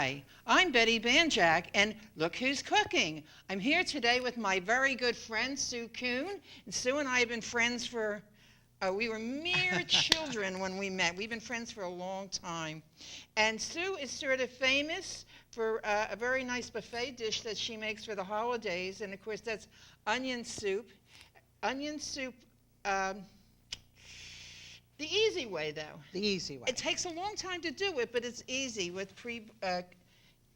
Hi, I'm Betty Banjack, and look who's cooking. I'm here today with my very good friend, Sue Kuhn. And Sue and I have been friends we were mere children when we met. We've been friends for a long time. And Sue is sort of famous for a very nice buffet dish that she makes for the holidays. And of course, that's onion soup. Onion soup, the easy way, though. The easy way. It takes a long time to do it, but it's easy with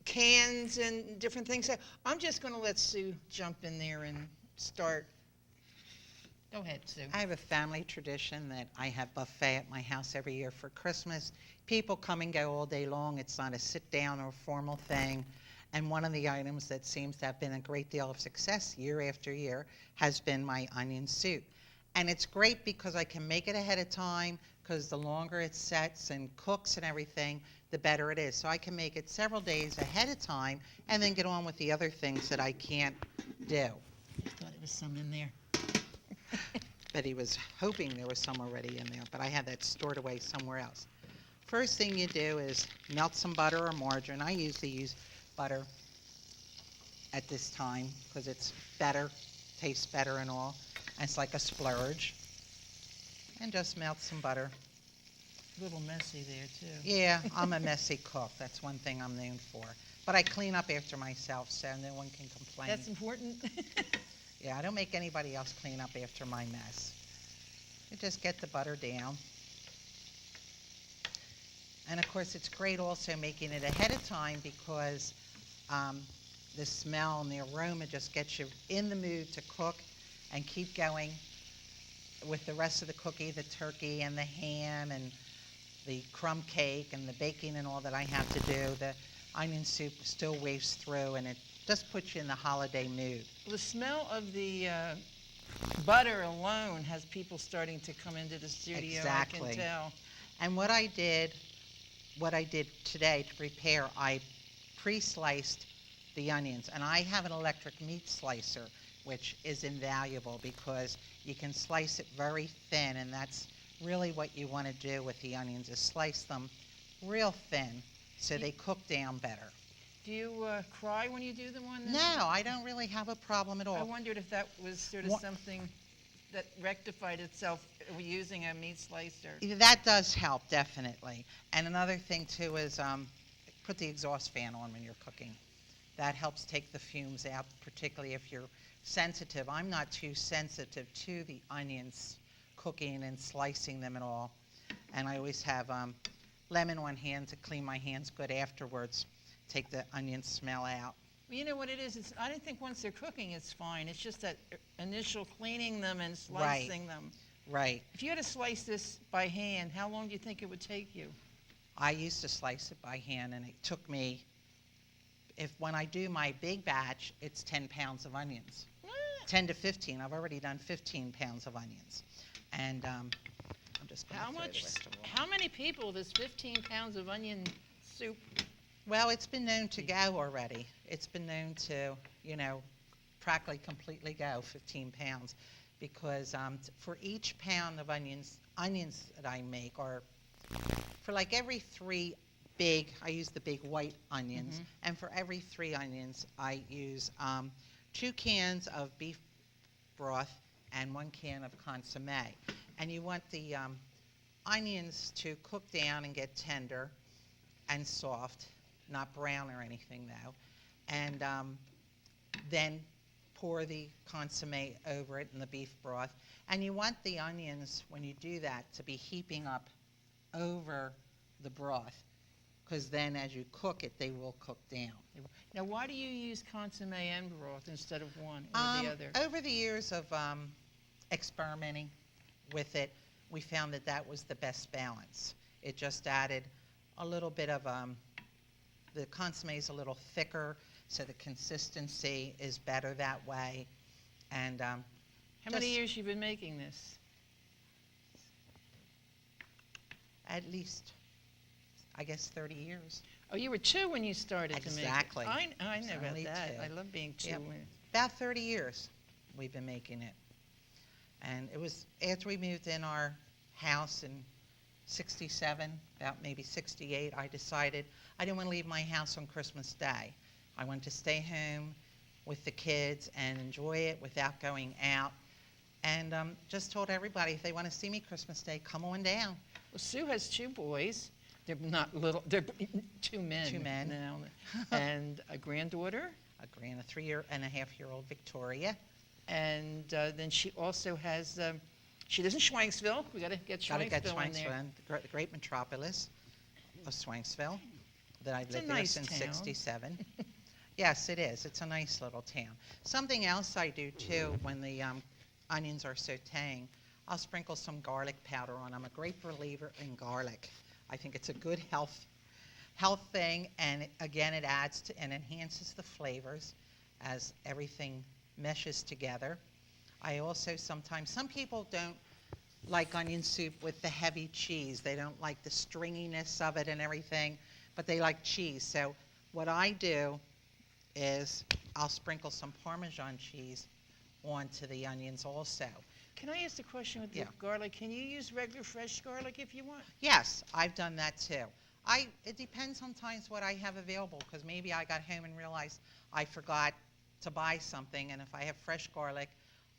cans and different things. I'm just going to let Sue jump in there and start. Go ahead, Sue. I have a family tradition that I have buffet at my house every year for Christmas. People come and go all day long. It's not a sit-down or formal thing. And one of the items that seems to have been a great deal of success year after year has been my onion soup. And it's great because I can make it ahead of time, because the longer it sets and cooks and everything, the better it is. So I can make it several days ahead of time and then get on with the other things that I can't do. I thought there was some in there. Betty was hoping there was some already in there, but I had that stored away somewhere else. First thing you do is melt some butter or margarine. I usually use butter at this time because it's better, tastes better and all. And it's like a splurge. And just melt some butter. A little messy there, too. Yeah, I'm a messy cook. That's one thing I'm known for. But I clean up after myself so no one can complain. That's important. Yeah, I don't make anybody else clean up after my mess. You just get the butter down. And of course, it's great also making it ahead of time because the smell and the aroma just gets you in the mood to cook and keep going with the rest of the cookie, the turkey and the ham and the crumb cake and the baking and all that I have to do. The onion soup still waves through, and it just puts you in the holiday mood. The smell of the butter alone has people starting to come into the studio. Exactly. I can tell. And what I did today to prepare, I pre-sliced the onions, and I have an electric meat slicer, which is invaluable because you can slice it very thin, and that's really what you want to do with the onions, is slice them real thin so they cook down better. Do you cry when you do them on this? No, I don't really have a problem at all. I wondered if that was sort of something that rectified itself using a meat slicer. That does help, definitely. And another thing, too, is put the exhaust fan on when you're cooking. That helps take the fumes out, particularly if you're sensitive. I'm not too sensitive to the onions cooking and slicing them at all. And I always have lemon on hand to clean my hands good afterwards, take the onion smell out. Well, you know what it is? I don't think once they're cooking it's fine. It's just that initial cleaning them and slicing them. Right. If you had to slice this by hand, how long do you think it would take you? I used to slice it by hand, and it took me, when I do my big batch, it's 10 pounds of onions. 10 to 15. I've already done 15 pounds of onions. And I'm just going to throw the rest of it. How many people does 15 pounds of onion soup? Well, it's been known to go already. It's been known to, practically completely go 15 pounds because for each pound of onions that I make, or for like every 3 I use the big white onions, and for every 3 onions, I use 2 cans of beef broth and 1 can of consommé. And you want the onions to cook down and get tender and soft, not brown or anything though. And then pour the consommé over it and the beef broth. And you want the onions, when you do that, to be heaping up over the broth, because then as you cook it, they will cook down. Now, why do you use consommé and broth instead of one or the other? Over the years of experimenting with it, we found that was the best balance. It just added a little bit of, the consommé is a little thicker, so the consistency is better that way. And how many years you've been making this? At least, I guess, 30 years. Oh, you were 2 when you started to make it. Exactly. I know about that. 2. I love being 2. Yep. About 30 years we've been making it. And it was after we moved in our house in '67, about maybe '68, I decided I didn't want to leave my house on Christmas Day. I wanted to stay home with the kids and enjoy it without going out. And just told everybody, if they want to see me Christmas Day, come on down. Well, Sue has 2 boys. They're not little. They're 2 men. 2 men. Now. And a granddaughter. A 3.5-year-old Victoria. And then she also has, she lives in Schwanksville. We got to get Schwanksville in there. The great metropolis of Schwanksville that I've It's a lived there nice since town. '67. Yes, it is. It's a nice little town. Something else I do too when the onions are sauteing, I'll sprinkle some garlic powder on. I'm a great believer in garlic. I think it's a good health thing, and again, it adds to and enhances the flavors as everything meshes together. I also sometimes, some people don't like onion soup with the heavy cheese. They don't like the stringiness of it and everything, but they like cheese. So what I do is I'll sprinkle some Parmesan cheese onto the onions also. Can I ask a question with the garlic? Can you use regular fresh garlic if you want? Yes, I've done that too. It depends sometimes what I have available, because maybe I got home and realized I forgot to buy something, and if I have fresh garlic,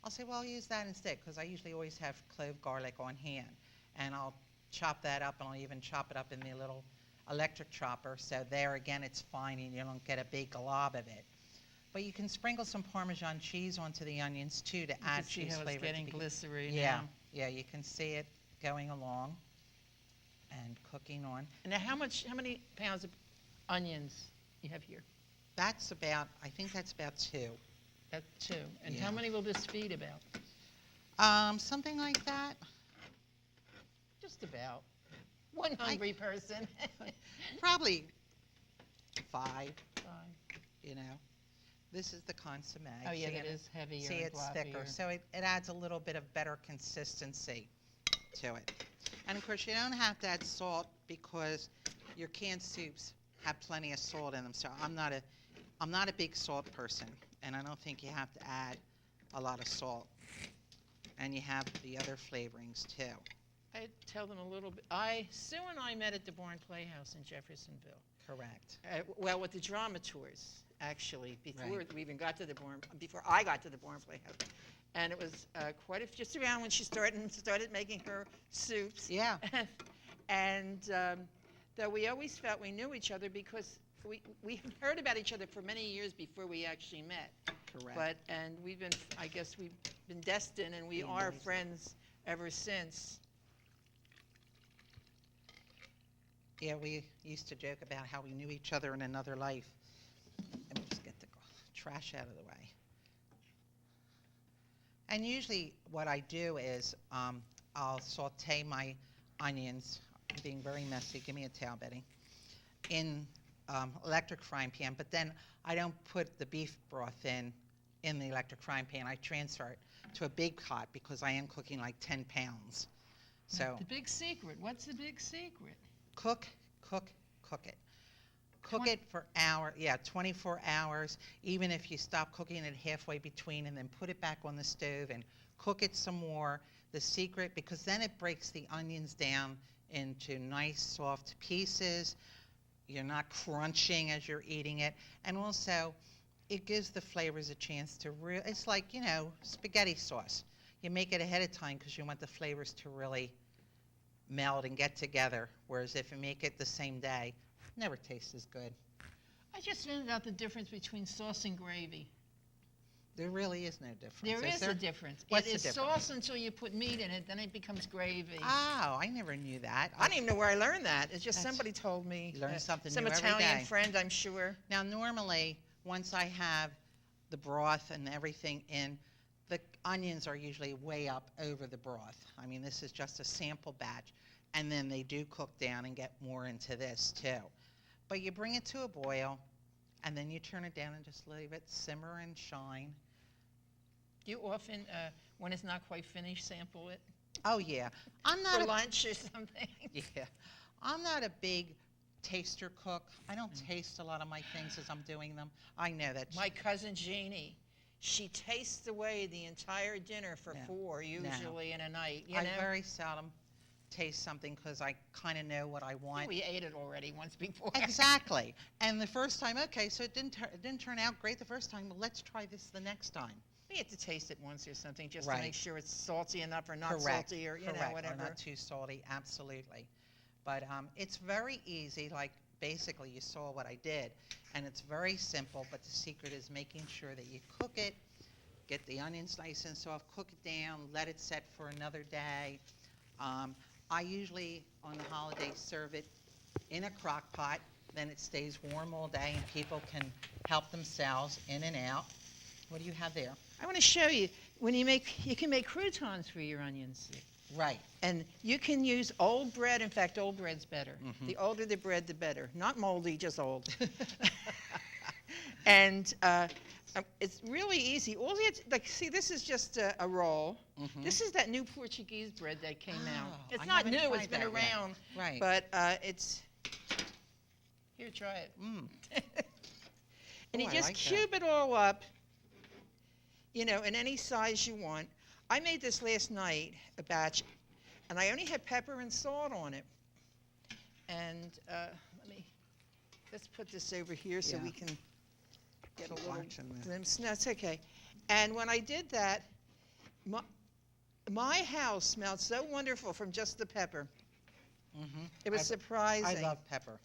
I'll say, well, I'll use that instead, because I usually always have clove garlic on hand. And I'll chop that up, and I'll even chop it up in the little electric chopper, so there again it's fine and you don't get a big glob of it. But you can sprinkle some Parmesan cheese onto the onions too to add see cheese how flavor. it's getting glycerin Yeah, now. yeah, you can see it going along and cooking on. And now how many pounds of onions you have here? That's about, I think that's about 2. That's 2. And Yeah. how many will this feed about? Something like that. Just about. One hungry person. Probably 5, 5. you know. This is the consommé. Oh yeah, See, that is heavier. See, and it's thicker, gloppier. so it adds a little bit of better consistency to it. And of course, you don't have to add salt because your canned soups have plenty of salt in them. So I'm not a big salt person, and I don't think you have to add a lot of salt. And you have the other flavorings too. I'd tell them a little bit. Sue and I met at the Bourne Playhouse in Jeffersonville. Correct. Well, with the drama tours, actually, before Right. we even got to the before I got to the Bourne Playhouse, and it was just around when she started making her soups. Yeah. And though we always felt we knew each other because we heard about each other for many years before we actually met. Correct. And I guess we've been destined, and we are friends ever since. Yeah, we used to joke about how we knew each other in another life. Let me just get the trash out of the way. And usually what I do is I'll saute my onions. I'm being very messy. Give me a towel, Betty. In electric frying pan, but then I don't put the beef broth in the electric frying pan. I transfer it to a big pot because I am cooking like 10 pounds. So The big secret. What's the big secret? cook it. Cook it for 24 hours, even if you stop cooking it halfway between, and then put it back on the stove and cook it some more. The secret, because then it breaks the onions down into nice soft pieces. You're not crunching as you're eating it. And also, it gives the flavors a chance to it's like, spaghetti sauce. You make it ahead of time because you want the flavors to really meld and get together, whereas if you make it the same day, it never tastes as good. I just found out the difference between sauce and gravy. There really is no difference. There is a difference. What's It the is difference? sauce until you put meat in it, then it becomes gravy. Oh, I never knew that. I don't even know where I learned that. It's just That's- somebody told me. You learn something Some new every Italian day. friend, I'm sure. Now, normally, once I have the broth and everything in, the onions are usually way up over the broth. I mean, this is just a sample batch, and then they do cook down and get more into this too. But you bring it to a boil, and then you turn it down and just leave it simmer and shine. Do you often, when it's not quite finished, sample it Oh yeah, I'm for not lunch or something? yeah, I'm not a big taster cook. I don't taste a lot of my things as I'm doing them. I know that. My cousin Jeannie, she tastes away the entire dinner for No. 4 usually in a night. I very seldom taste something because I kind of know what I want. We ate it already once before. Exactly. And the first time, okay, so it didn't turn out great the first time. Well, let's try this the next time. We had to taste it once or something just Right. to make sure it's salty enough or not Correct. salty or, you know, Correct. whatever. Or not too salty, absolutely. But it's very easy, like basically you saw what I did. And it's very simple, but the secret is making sure that you cook it, get the onions nice and soft, cook it down, let it set for another day. I usually, on the holidays, serve it in a crock pot. Then it stays warm all day and people can help themselves in and out. What do you have there? I want to show you, you can make croutons for your onion soup. Right. And you can use old bread. In fact, old bread's better. Mhm. The older the bread, the better. Not moldy, just old. And it's really easy. All you have to, like, see, this is just a roll. Mhm. This is that new Portuguese bread that came out. Oh, It's I not haven't new, tried it's been that yet. around. Right. But it's, here, try it. Mm. And Oh, you I just like that. cube it all up, you know, in any size you want. I made this last night, a batch, and I only had pepper and salt on it. And let's put this over here so Yeah. we can get a Keep little watching that. glimpse. No, that's okay. And when I did that, my house smelled so wonderful from just the pepper. Mm-hmm. It was surprising. I love pepper.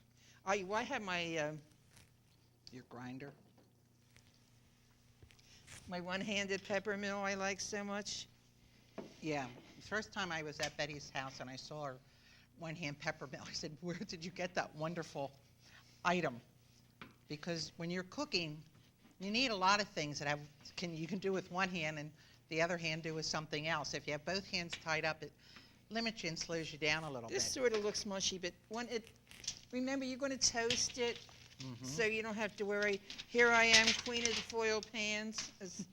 I have my Your grinder? my one-handed pepper mill I like so much. Yeah. The first time I was at Betty's house and I saw her one-hand pepper mill, I said, where did you get that wonderful item? Because when you're cooking, you need a lot of things that you can do with one hand and the other hand do with something else. If you have both hands tied up, it limits you and slows you down a little This bit. sort of looks mushy, but remember, you're going to toast it, Mhm. so you don't have to worry. Here I am, queen of the foil pans, as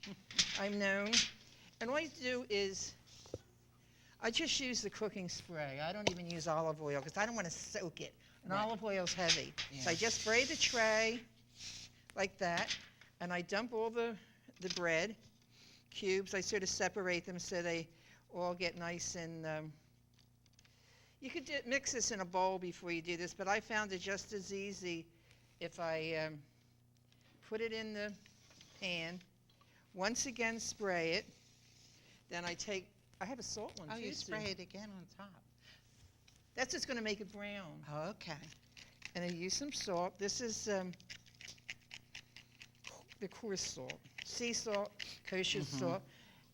I'm known. And all you do is, I just use the cooking spray. I don't even use olive oil because I don't want to soak it. And Right. olive oil's heavy. Yeah. So I just spray the tray like that, and I dump all the bread cubes. I sort of separate them so they all get nice and you could mix this in a bowl before you do this, but I found it just as easy if I put it in the pan, once again spray it, then I have a salt one Oh, too. you Sue. spray it again on top. That's just going to make it brown. Oh, okay. And I use some salt. This is the coarse salt, sea salt, kosher Mhm. salt,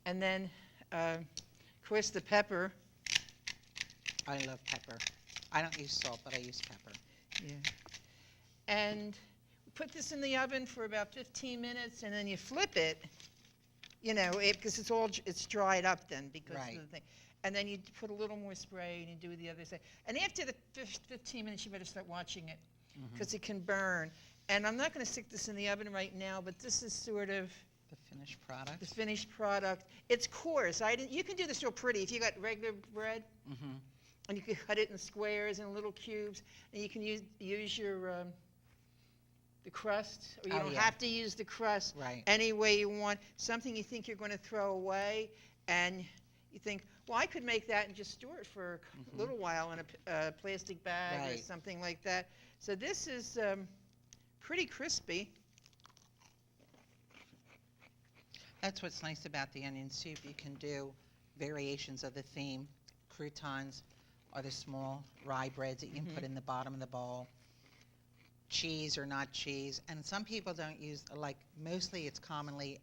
and then of course the pepper. I love pepper. I don't use salt, but I use pepper. Yeah. And put this in the oven for about 15 minutes, and then you flip it, you know, because it's dried up then because Right. of the thing. And then you put a little more spray, and you do the other side. And after the 15 minutes, you better start watching it because it can burn. And I'm not going to stick this in the oven right now, but this is sort of The finished product. the finished product. It's coarse. You can do this real pretty if you got regular bread. Mm-hmm. And you can cut it in squares and little cubes, and you can use your the crust, or you Oh, don't yeah. have to use the crust Right. any way you want. Something you think you're going to throw away, and you think, well, I could make that and just store it for a little while in a plastic bag or Right. something like that. So this is pretty crispy. That's what's nice about the onion soup. You can do variations of the theme. Croutons are the small rye breads that you can put in the bottom of the bowl. Cheese or not cheese. And some people don't use, like mostly it's commonly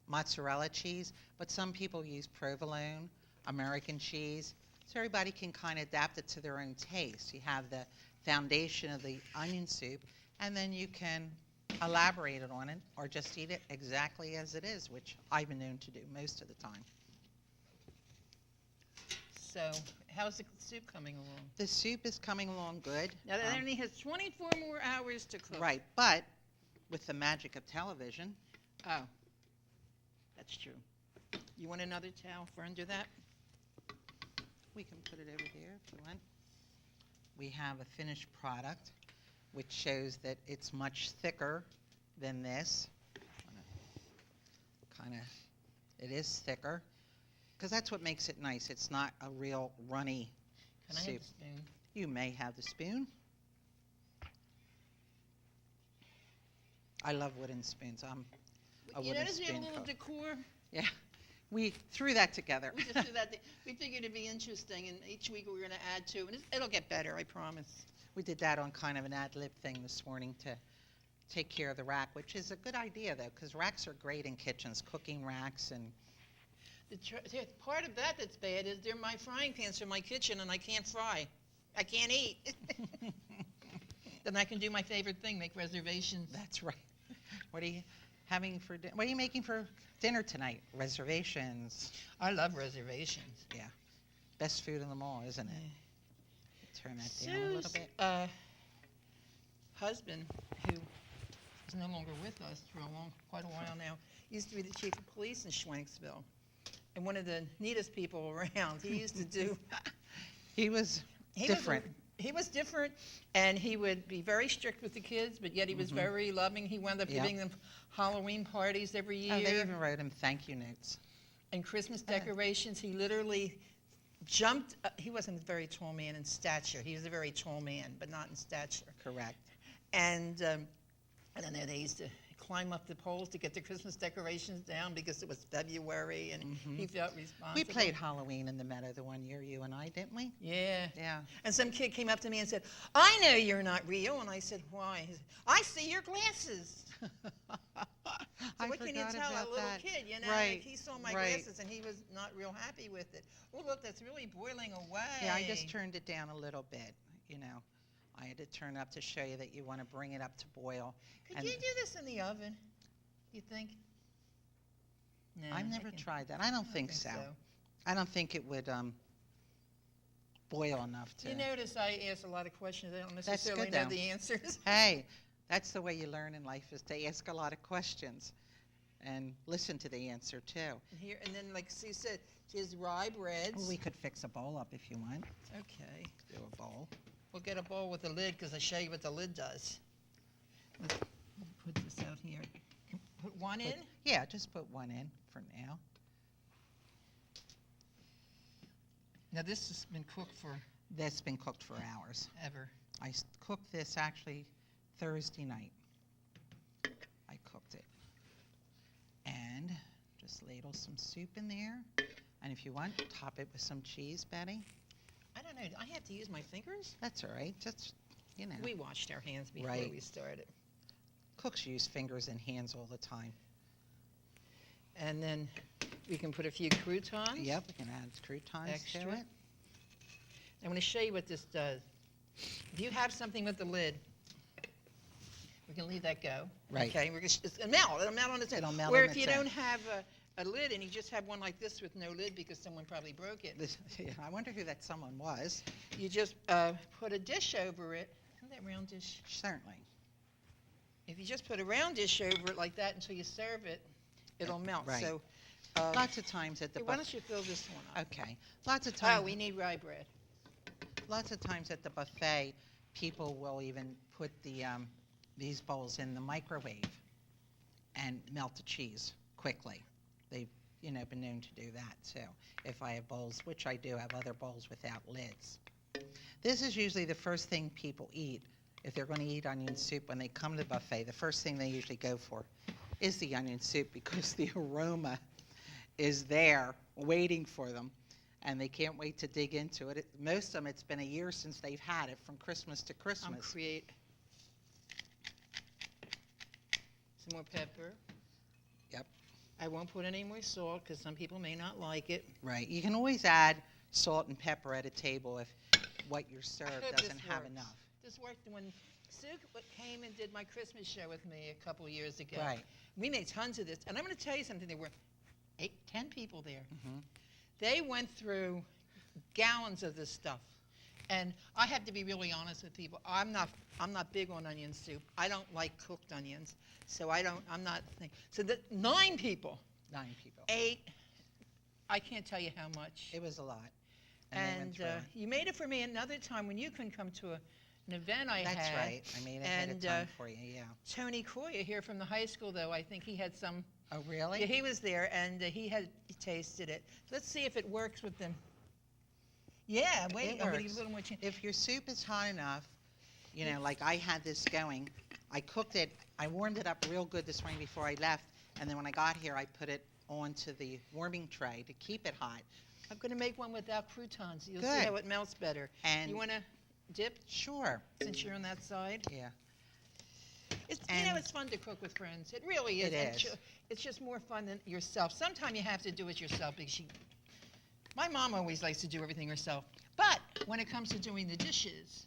mozzarella cheese, but some people use provolone, American cheese. So everybody can kind of adapt it to their own taste. You have the foundation of the onion soup, and then you can elaborate it on it or just eat it exactly as it is, which I've been known to do most of the time. So how's the soup coming along? The soup is coming along good. Now that only has 24 more hours to cook. Right, but with the magic of television, Oh, that's true. You want another towel for under that? we can put it over there if you want. We have a finished product, which shows that it's much thicker than this. It is thicker, because that's what makes it nice. It's not a real runny Can I have soup. the spoon? You may have the spoon. I love wooden spoons. I'm a You wooden notice we have a spoon little cook. decor? Yeah, we threw that together. We just do that. We figured it'd be interesting, and each week we're going to add to, and it'll get better, I promise. We did that on kind of an ad lib thing this morning to take care of the rack, which is a good idea though, because racks are great in kitchens, cooking racks and. The part of that that's bad is they're my frying pans for my kitchen, and I can't fry. I can't eat. Then I can do my favorite thing, make reservations. That's right. What are you having for dinner? What are you making for dinner tonight? Reservations. I love reservations. Yeah. Best food in the mall, isn't it? Turn that down a little Sue's bit. husband, who is no longer with us for quite a while now, used to be the chief of police in Schwenksville, and one of the neatest people around. He used to do. He was different. He was different, and he would be very strict with the kids, but yet he was very loving. He wound up giving them Halloween parties every year. Oh, they even wrote him thank you notes. And Christmas decorations. He literally jumped. He wasn't a very tall man in stature. He was a very tall man, but not in stature. Correct. And I don't know, they used to climb up the poles to get the Christmas decorations down because it was February, and he felt responsible. We played Halloween in the meadow the one year, you and I, didn't we? Yeah. Yeah. And some kid came up to me and said, I know you're not real. And I said, why? He said, I see your glasses. So what can you tell a little kid, you know? Right. Like he saw my glasses and he was not real happy with it. Oh, look, that's really boiling away. Yeah, I just turned it down a little bit, you know. I had to turn up to show you that you want to bring it up to boil. Could you do this in the oven, you think? No. I've never tried that. I don't think so. I don't think it would boil enough to. You notice I ask a lot of questions. I don't necessarily good, know though. the answers. Hey, that's the way you learn in life, is to ask a lot of questions and listen to the answer too. And then, like Sue said, she has rye breads. Well, we could fix a bowl up if you want. Okay. Do a bowl. We'll get a bowl with a lid because I'll show you what the lid does. Let's put this out here. Put one in? Yeah, just put one in for now. Now this has been cooked for That's been cooked for hours. ever. I cooked this actually Thursday night. I cooked it. And just ladle some soup in there. And if you want, top it with some cheese, Betty. I don't know. Do I have to use my fingers? That's all right. Just, you know. We washed our hands before Right. we started. Cooks use fingers and hands all the time. And then we can put a few croutons. Yep, we can add croutons Extra. to it. I'm going to show you what this does. If you have something with the lid, we can leave that go. Right. Okay. It'll melt. It'll melt on its own. It'll melt Where on if its you own. don't have a lid and you just have one like this with no lid because someone probably broke it, I wonder who that someone was. you just put a dish over it. Isn't that round dish? Certainly. If you just put a round dish over it like that until you serve it, it'll melt. Right. So, Lots of times at the why buffet. don't you fill this one up? Okay. Lots of times. Oh, we need rye bread. Lots of times at the buffet, people will even put these bowls in the microwave and melt the cheese quickly. They've been known to do that too. If I have bowls, which I do have other bowls without lids. This is usually the first thing people eat if they're going to eat onion soup when they come to the buffet. The first thing they usually go for is the onion soup because the aroma is there waiting for them. And they can't wait to dig into it. Most of them, it's been a year since they've had it, from Christmas to Christmas. Create some more pepper. Yep. I won't put any more salt because some people may not like it. Right. You can always add salt and pepper at a table if what you're served hope doesn't this have works. enough. This worked when Sue came and did my Christmas show with me a couple years ago. Right. We made tons of this. And I'm going to tell you something. There were 10 people there. Mm-hmm. They went through gallons of this stuff. And I have to be really honest with people. I'm not big on onion soup. I don't like cooked onions. So I'm not. So 9 people. 9 people. Ate. I can't tell you how much. It was a lot. And they went through it. You made it for me another time when you couldn't come to an event I had. That's right. I made it ahead of time for you, yeah. Tony Coya here from the high school, though, I think he had some. Oh, really? Yeah, he was there, and he tasted it. Let's see if it works with them. Yeah, wait, It I'm gonna works. give a little more chance. If your soup is hot enough, you know, like I had this going, I cooked it, I warmed it up real good this morning before I left, and then when I got here, I put it onto the warming tray to keep it hot. I'm gonna make one without croutons. You'll see Good. how it melts better. And You wanna dip sure, since you're on that side? yeah, You know, it's fun to cook with friends. It really is. It And is. It's just more fun than yourself. Sometimes you have to do it yourself because my mom always likes to do everything herself. But when it comes to doing the dishes,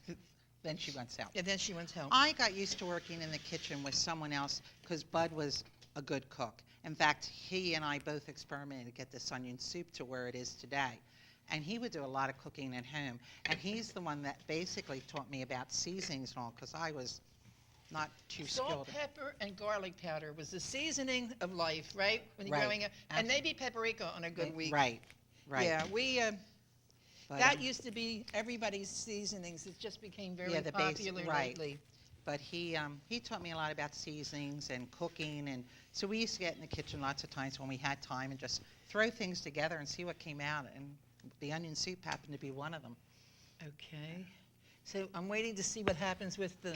then she wants out. yeah, then she wants help. I got used to working in the kitchen with someone else because Bud was a good cook. In fact, he and I both experimented to get this onion soup to where it is today. And he would do a lot of cooking at home. And he's the one that basically taught me about seasonings and all because I was not too Salt, skilled. pepper, and garlic powder was the seasoning of life, right? When you're Right. growing up. And maybe paprika on a good week. Right, right. Yeah, But, that used to be everybody's seasonings. It just became very Yeah, the basic- popular right. lately. But he taught me a lot about seasonings and cooking, and so we used to get in the kitchen lots of times when we had time and just throw things together and see what came out. And the onion soup happened to be one of them. Okay. So I'm waiting to see what happens with the.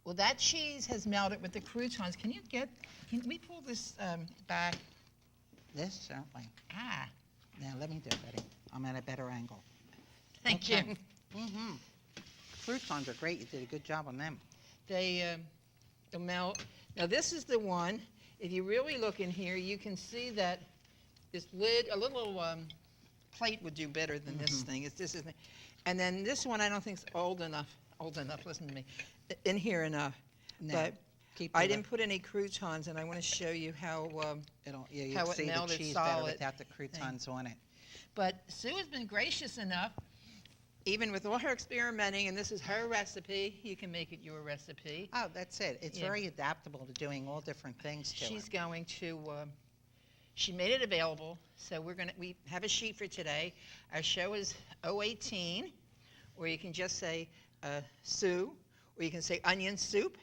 Well, that cheese has melted with the croutons. Can we pull this back? This certainly. Ah, Now let me do it, Betty. I'm at a better angle. thank Okay. you. Mm-hmm. Croutons are great. You did a good job on them. They melt. Now this is the one. If you really look in here, you can see that this lid, a little plate would do better than this thing. This is, and then this one I don't think is old enough. Old enough. Listen to me. In here enough. No. But Keep I the- didn't put any croutons, and I want to show you how. You'll how it see the melted cheese better solid without the croutons on it. But Sue has been gracious enough, even with all her experimenting, and this is her recipe. You can make it your recipe. Oh, that's it. It's Yeah. very adaptable to doing all different things to She's it. going to. She made it available, so we have a sheet for today. Our show is 018, or you can just say Sue, or you can say onion soup.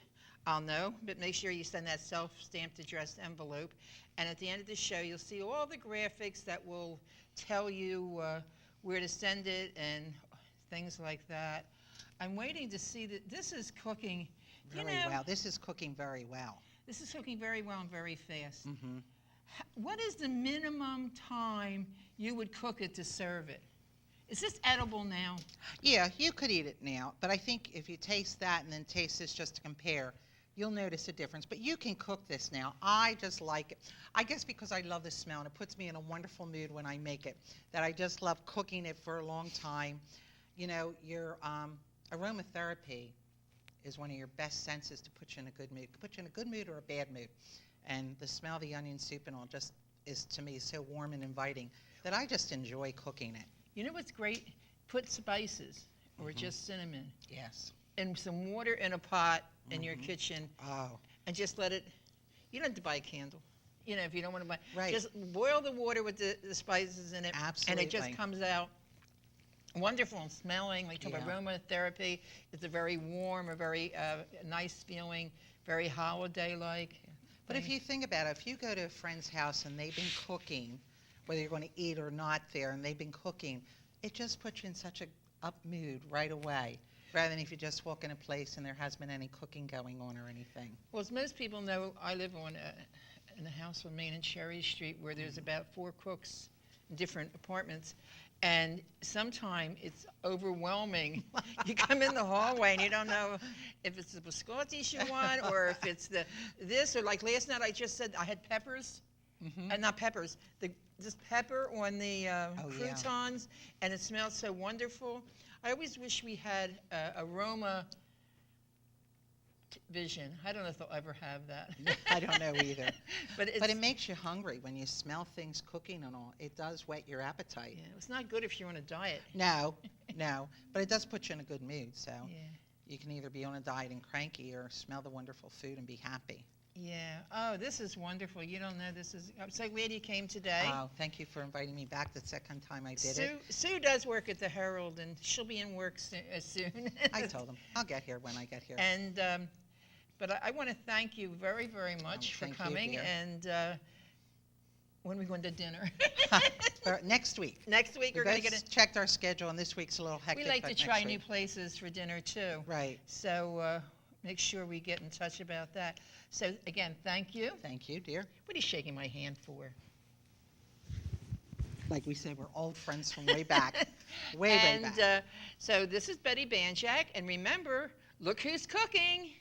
I'll know, but make sure you send that self-stamped addressed envelope. And at the end of the show, you'll see all the graphics that will tell you where to send it and things like that. I'm waiting to see that this is cooking. Very well. This is cooking very well. This is cooking very well and very fast. Mm-hmm. What is the minimum time you would cook it to serve it? Is this edible now? Yeah, you could eat it now, but I think if you taste that and then taste this just to compare, you'll notice a difference. But you can cook this now. I just like it. I guess because I love the smell and it puts me in a wonderful mood when I make it, that I just love cooking it for a long time. You know, your aromatherapy is one of your best senses to put you in a good mood. It can put you in a good mood or a bad mood. And the smell of the onion soup and all just is, to me, so warm and inviting that I just enjoy cooking it. You know what's great? Put spices or just cinnamon Yes. and some water in a pot in your kitchen Oh, and just let it. You don't have to buy a candle. You know, if you don't want to buy, Right. just boil the water with the spices in it, and it just Absolutely. comes out wonderful and smelling. We talk about Yeah. aromatherapy. It's a very warm, a very nice feeling, very holiday-like. but if you think about it, if you go to a friend's house and they've been cooking, whether you're going to eat or not there, and they've been cooking, it just puts you in such a up mood right away, rather than if you just walk in a place and there hasn't been any cooking going on or anything. Well, as most people know, I live in a house on Main and Cherry Street where there's about 4 cooks in different apartments, and sometimes it's overwhelming. You come in the hallway and you don't know if it's the biscottis you want or if it's this, or like last night I just said I had peppers, not peppers, just pepper on the croutons, and it smelled so wonderful. I always wish we had aroma vision. I don't know if they'll ever have that. I don't know either. But it makes you hungry when you smell things cooking and all. It does whet your appetite. yeah, it's not good if you're on a diet. No, no, but it does put you in a good mood. So Yeah. you can either be on a diet and cranky or smell the wonderful food and be happy. Yeah. Oh, this is wonderful. You don't know this is. I'm so glad you came today. Oh, thank you for inviting me back the second time I did it. Sue does work at the Herald, and she'll be in work soon. I told them I'll get here when I get here. And but I want to thank you very, very much for thank you, coming. dear. And When are we going to dinner? Next week. Next week We we're going to both get it. checked our schedule, and this week's a little hectic. We like but to next try new week. places for dinner too. Right. So make sure we get in touch about that. So again, thank you. Thank you, dear. What are you shaking my hand for? Like we said, we're old friends from way back. way back. So this is Betty Banjack, and remember, look who's cooking.